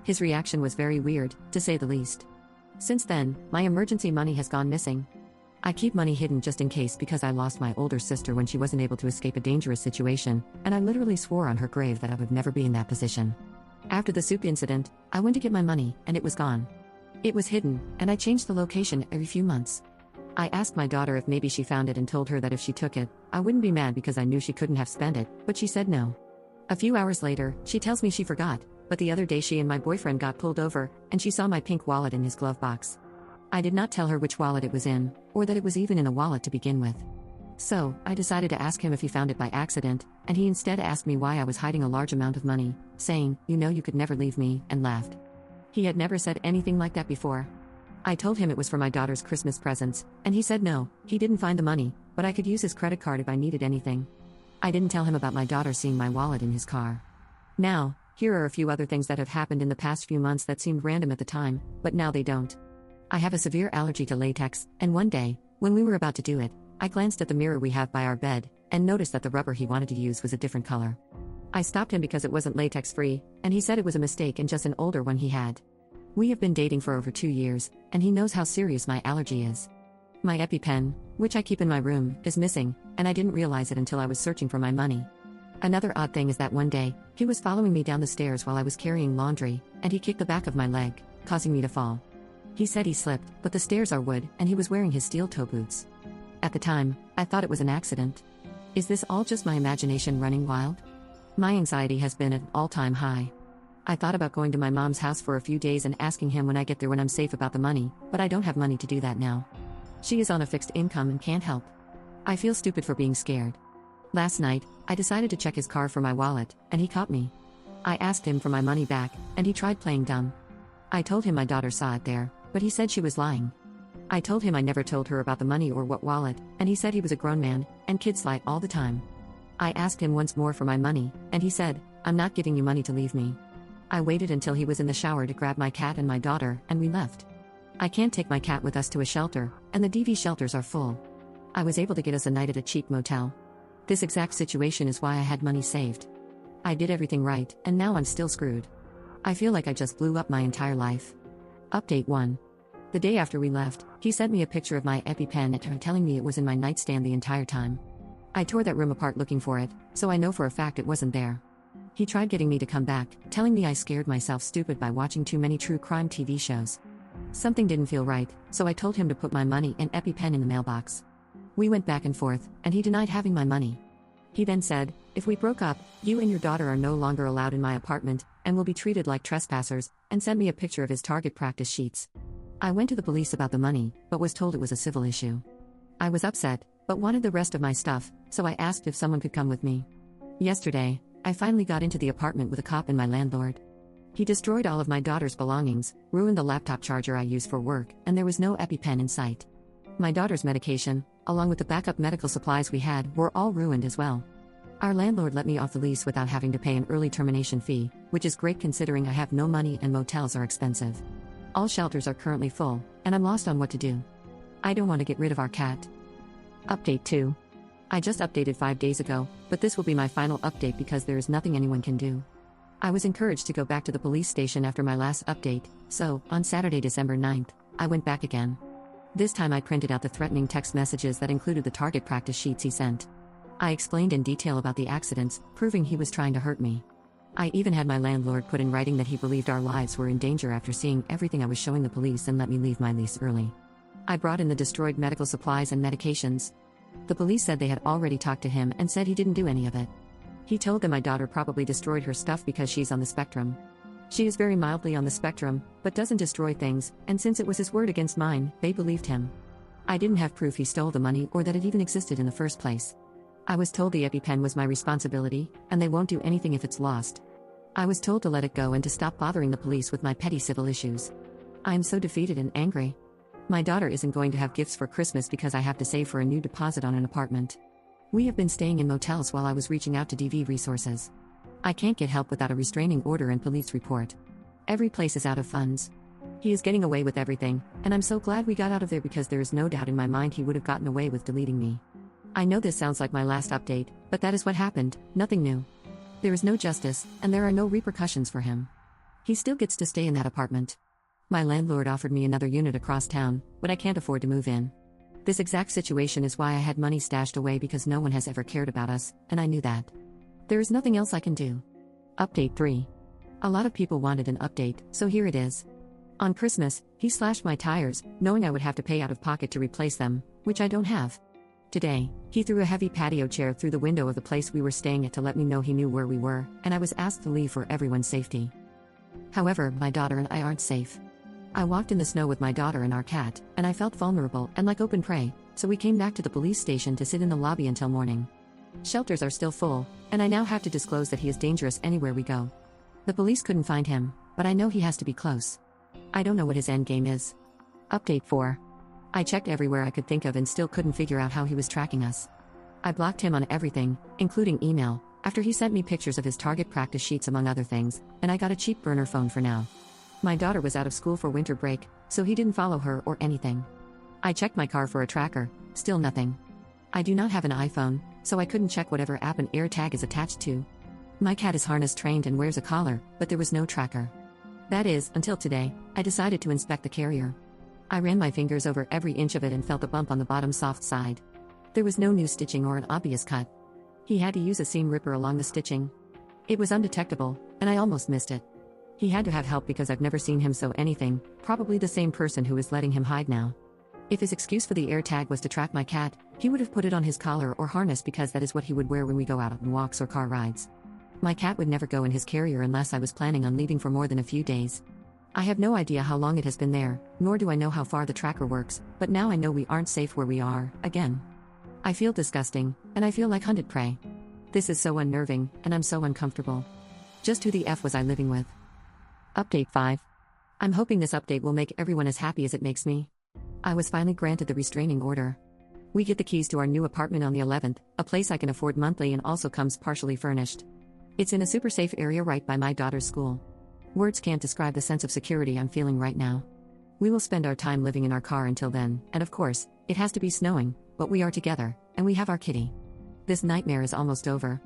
His reaction was very weird, to say the least. Since then, my emergency money has gone missing. I keep money hidden just in case because I lost my older sister when she wasn't able to escape a dangerous situation, and I literally swore on her grave that I would never be in that position. After the soup incident, I went to get my money, and it was gone. It was hidden, and I changed the location every few months. I asked my daughter if maybe she found it and told her that if she took it, I wouldn't be mad because I knew she couldn't have spent it, but she said no. A few hours later, she tells me she forgot, but the other day she and my boyfriend got pulled over, and she saw my pink wallet in his glove box. I did not tell her which wallet it was in, or that it was even in a wallet to begin with. So, I decided to ask him if he found it by accident, and he instead asked me why I was hiding a large amount of money, saying, "You know you could never leave me," and laughed. He had never said anything like that before. I told him it was for my daughter's Christmas presents, and he said no, he didn't find the money, but I could use his credit card if I needed anything. I didn't tell him about my daughter seeing my wallet in his car. Now, here are a few other things that have happened in the past few months that seemed random at the time, but now they don't. I have a severe allergy to latex, and one day, when we were about to do it, I glanced at the mirror we have by our bed, and noticed that the rubber he wanted to use was a different color. I stopped him because it wasn't latex-free, and he said it was a mistake and just an older one he had. We have been dating for over 2 years, and he knows how serious my allergy is. My EpiPen, which I keep in my room, is missing, and I didn't realize it until I was searching for my money. Another odd thing is that one day, he was following me down the stairs while I was carrying laundry, and he kicked the back of my leg, causing me to fall. He said he slipped, but the stairs are wood, and he was wearing his steel toe boots. At the time, I thought it was an accident. Is this all just my imagination running wild? My anxiety has been at an all-time high. I thought about going to my mom's house for a few days and asking him when I get there when I'm safe about the money, but I don't have money to do that now. She is on a fixed income and can't help. I feel stupid for being scared. Last night, I decided to check his car for my wallet, and he caught me. I asked him for my money back, and he tried playing dumb. I told him my daughter saw it there, but he said she was lying. I told him I never told her about the money or what wallet, and he said he was a grown man, and kids lie all the time. I asked him once more for my money, and he said, "I'm not giving you money to leave me." I waited until he was in the shower to grab my cat and my daughter, and we left. I can't take my cat with us to a shelter, and the DV shelters are full. I was able to get us a night at a cheap motel. This exact situation is why I had money saved. I did everything right, and now I'm still screwed. I feel like I just blew up my entire life. Update 1. The day after we left, he sent me a picture of my EpiPen and telling me it was in my nightstand the entire time. I tore that room apart looking for it, so I know for a fact it wasn't there. He tried getting me to come back, telling me I scared myself stupid by watching too many true crime TV shows. Something didn't feel right, so I told him to put my money and EpiPen in the mailbox. We went back and forth, and he denied having my money. He then said, "If we broke up, you and your daughter are no longer allowed in my apartment, and will be treated like trespassers," and sent me a picture of his target practice sheets. I went to the police about the money, but was told it was a civil issue. I was upset, but wanted the rest of my stuff, so I asked if someone could come with me. Yesterday, I finally got into the apartment with a cop and my landlord. He destroyed all of my daughter's belongings, ruined the laptop charger I use for work, and there was no EpiPen in sight. My daughter's medication, along with the backup medical supplies we had, were all ruined as well. Our landlord let me off the lease without having to pay an early termination fee, which is great considering I have no money and motels are expensive. All shelters are currently full, and I'm lost on what to do. I don't want to get rid of our cat. Update 2. I just updated 5 days ago, but this will be my final update because there is nothing anyone can do. I was encouraged to go back to the police station after my last update, so, on Saturday, December 9th, I went back again. This time I printed out the threatening text messages that included the target practice sheets he sent. I explained in detail about the accidents, proving he was trying to hurt me. I even had my landlord put in writing that he believed our lives were in danger after seeing everything I was showing the police and let me leave my lease early. I brought in the destroyed medical supplies and medications. The police said they had already talked to him and said he didn't do any of it. He told them my daughter probably destroyed her stuff because she's on the spectrum. She is very mildly on the spectrum, but doesn't destroy things, and since it was his word against mine, they believed him. I didn't have proof he stole the money or that it even existed in the first place. I was told the EpiPen was my responsibility, and they won't do anything if it's lost. I was told to let it go and to stop bothering the police with my petty civil issues. I am so defeated and angry. My daughter isn't going to have gifts for Christmas because I have to save for a new deposit on an apartment. We have been staying in motels while I was reaching out to DV resources. I can't get help without a restraining order and police report. Every place is out of funds. He is getting away with everything, and I'm so glad we got out of there because there is no doubt in my mind he would have gotten away with deleting me. I know this sounds like my last update, but that is what happened, nothing new. There is no justice, and there are no repercussions for him. He still gets to stay in that apartment. My landlord offered me another unit across town, but I can't afford to move in. This exact situation is why I had money stashed away because no one has ever cared about us, and I knew that. There is nothing else I can do. Update 3. A lot of people wanted an update, so here it is. On Christmas, he slashed my tires, knowing I would have to pay out of pocket to replace them, which I don't have. Today, he threw a heavy patio chair through the window of the place we were staying at to let me know he knew where we were, and I was asked to leave for everyone's safety. However, my daughter and I aren't safe. I walked in the snow with my daughter and our cat, and I felt vulnerable and like open prey, so we came back to the police station to sit in the lobby until morning. Shelters are still full, and I now have to disclose that he is dangerous anywhere we go. The police couldn't find him, but I know he has to be close. I don't know what his endgame is. Update 4. I checked everywhere I could think of and still couldn't figure out how he was tracking us. I blocked him on everything, including email, after he sent me pictures of his target practice sheets among other things, and I got a cheap burner phone for now. My daughter was out of school for winter break, so he didn't follow her or anything. I checked my car for a tracker, still nothing. I do not have an iPhone, so I couldn't check whatever app an AirTag is attached to. My cat is harness trained and wears a collar, but there was no tracker. That is, until today, I decided to inspect the carrier. I ran my fingers over every inch of it and felt a bump on the bottom soft side. There was no new stitching or an obvious cut. He had to use a seam ripper along the stitching. It was undetectable, and I almost missed it. He had to have help because I've never seen him sew anything, probably the same person who is letting him hide now. If his excuse for the AirTag was to track my cat, he would have put it on his collar or harness because that is what he would wear when we go out on walks or car rides. My cat would never go in his carrier unless I was planning on leaving for more than a few days. I have no idea how long it has been there, nor do I know how far the tracker works, but now I know we aren't safe where we are, again. I feel disgusting, and I feel like hunted prey. This is so unnerving, and I'm so uncomfortable. Just who the F was I living with? Update 5. I'm hoping this update will make everyone as happy as it makes me. I was finally granted the restraining order. We get the keys to our new apartment on the 11th, a place I can afford monthly and also comes partially furnished. It's in a super safe area right by my daughter's school. Words can't describe the sense of security I'm feeling right now. We will spend our time living in our car until then, and of course, it has to be snowing, but we are together, and we have our kitty. This nightmare is almost over.